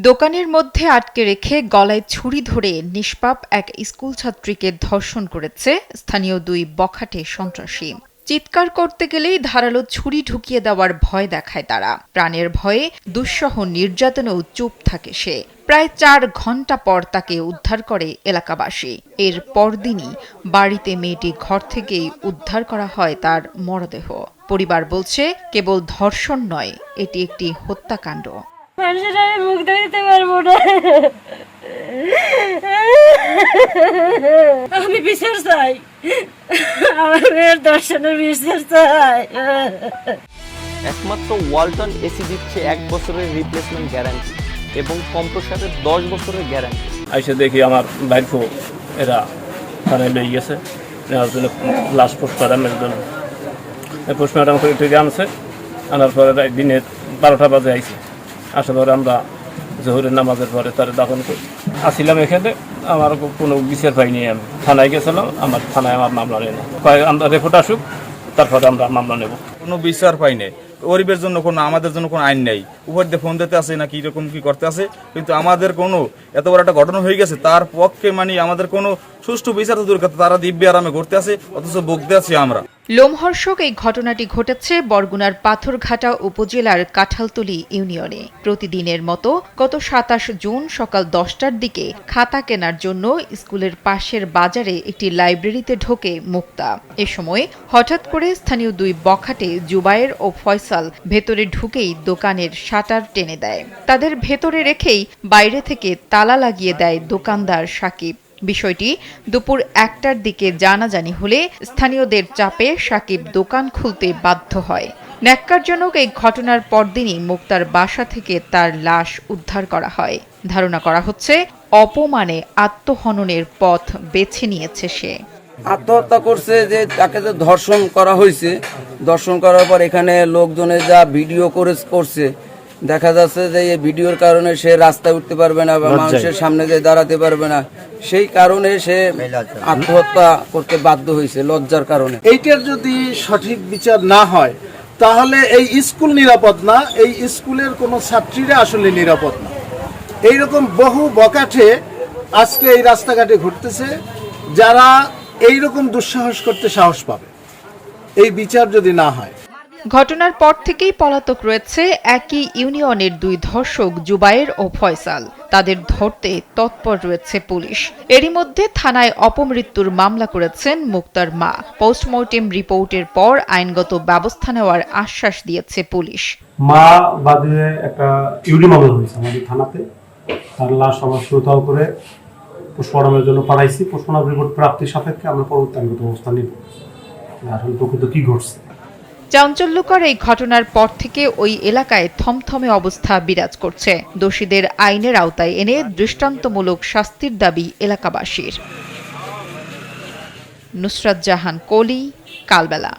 দোকানের মধ্যে আটকে রেখে গলায় ছুরি ধরে নিষ্পাপ এক স্কুল ছাত্রীকে ধর্ষণ করেছে স্থানীয় দুই বখাটে সন্ত্রাসী। চিৎকার করতে গেলেই ধারালো ছুরি ঢুকিয়ে দেওয়ার ভয় দেখায় তারা। প্রাণের ভয়ে দুঃসহ নির্যাতনেও চুপ থাকে সে। প্রায় ৪ ঘণ্টা পর তাকে উদ্ধার করে এলাকাবাসী। এর পরদিনই বাড়িতে মেয়েটি ঘর থেকেই উদ্ধার করা হয় তার মরদেহ। পরিবার বলছে, কেবল ধর্ষণ নয়, এটি একটি হত্যাকাণ্ড। মানুষের আমি মুখ দেখতে পারবো না। আমি বিচার চাই, আমার মেয়ের দর্শনের বিচার চাই। একমাত্র ওয়ালটন এসি দিচ্ছে 1 বছরের রিপ্লেসমেন্ট গ্যারান্টি এবং কম্প্রেসারের 10 বছরের গ্যারান্টি। আইসে দেখি আমার ভাইকে এরা থানায় লয়ে গেছে, নেওয়ার জন্য লাশ পোস্টমর্টমের জন্য। পোস্টমর্টম করে ঠিক আনছে, আনার পরে দিনে 12টা বাজে আইছে। আসার পরে আমরা জোহরের নামাজের পরে তারা দাফন করি। আসছিলাম এখানে, আমার কোনো বিচার পাইনি। আমি থানায় গেছিলাম, থানায় আমার মামলা নেই না। আমরা রিপোর্ট আসুক, তারপরে আমরা মামলা নেব। কোনো বিচার পাই নাই, গরিবের জন্য কোনো, আমাদের জন্য কোনো আইন নেই। উপর দিয়ে ফোন দিতে আসে না কি রকম কি করতে আসে, কিন্তু আমাদের কোনো এত বড় একটা ঘটনা হয়ে গেছে তার পক্ষে আমাদের কোনো সুষ্ঠু বিচার তো দূর করতে, তারা দিব্যি আরামে ঘুরতে আসে, অথচ বকতে আছি আমরা। লোমহর্ষক এই ঘটনাটি ঘটেছে বরগুনার পাথরঘাটা উপজেলার কাঁঠালতলী ইউনিয়নে। প্রতিদিনের মতো গত ২৭ জুন সকাল ১০টার দিকে খাতা কেনার জন্য স্কুলের পাশের বাজারে একটি লাইব্রেরিতে ঢোকে মুক্তা। এ সময় হঠাৎ করে স্থানীয় দুই বখাটে জুবায়ের ও ফয়সাল ভেতরে ঢুকেই দোকানের শাটার টেনে দেয়। তাদের ভেতরে রেখেই বাইরে থেকে তালা লাগিয়ে দেয় দোকানদার সাকিব। বিষয়টি দুপুর ১টার দিকে জানাজানি হলে স্থানীয়দের চাপে সাকিব দোকান খুলতে বাধ্য হয়। ন্যাক্কারজনক এই ঘটনার পরদিনই মুক্তার বাসা থেকে তার লাশ উদ্ধার করা হয়। ধারণা করা হচ্ছে, অপমানে আত্মহননের পথ বেছে নিয়েছে সে। আত্মহত্যা করছে, যে তাকে যে ধর্ষণ করা হয়েছে, ধর্ষণ করার পর এখানে লোকজনে যা ভিডিও করছে, দেখা যাচ্ছে যে এই ভিডিওর কারণে সে রাস্তায় উঠতে পারবে না বা মানুষের সামনে দিয়ে দাঁড়াতে পারবে না, সেই কারণে সে আত্মহত্যা করতে বাধ্য হয়েছে, লজ্জার কারণে। এইটার যদি সঠিক বিচার না হয় তাহলে এই স্কুল নিরাপদ না, এই স্কুলের কোনো ছাত্রীরা আসলে নিরাপদ না। এইরকম বহু বকাঠে আজকে এই রাস্তাঘাটে ঘুরতেছে, যারা এইরকম দুঃসাহস করতে সাহস পাবে, এই বিচার যদি না হয়। ঘটনার পর থেকেই পলাতক রয়েছে একই ইউনিয়নের দুই ধর্ষক জুবায়ের ও ফয়সাল। তাদের ধরতে তৎপর রয়েছে পুলিশ। এরই মধ্যে থানায় অপমৃত্যুর মামলা করেছেন মুক্তার মা। পোস্টমর্টেম রিপোর্টের পর আইনগত ব্যবস্থা নেওয়ার আশ্বাস দিয়েছে পুলিশ। মা বাদে একটা ইউডি মামলা হয়েছে আমাদের থানাতে। তার লাশ আমরা সুরতাল করে পোস্টমর্টমের জন্য পাঠাইছি। পোস্টমর্টম রিপোর্ট প্রাপ্তির সাপেক্ষে আমরা পরবর্তী আইনগত ব্যবস্থা নিব। আসলে প্রকৃত কি ঘটছে। চাঞ্চল্যকর এই ঘটনার পর থেকে ওই এলাকায় থমথমে অবস্থা বিরাজ করছে। দোষীদের আইনের আওতায় এনে দৃষ্টান্তমূলক শাস্তির দাবি এলাকাবাসীর। নুসরাত জাহান কলি, কালবেলা।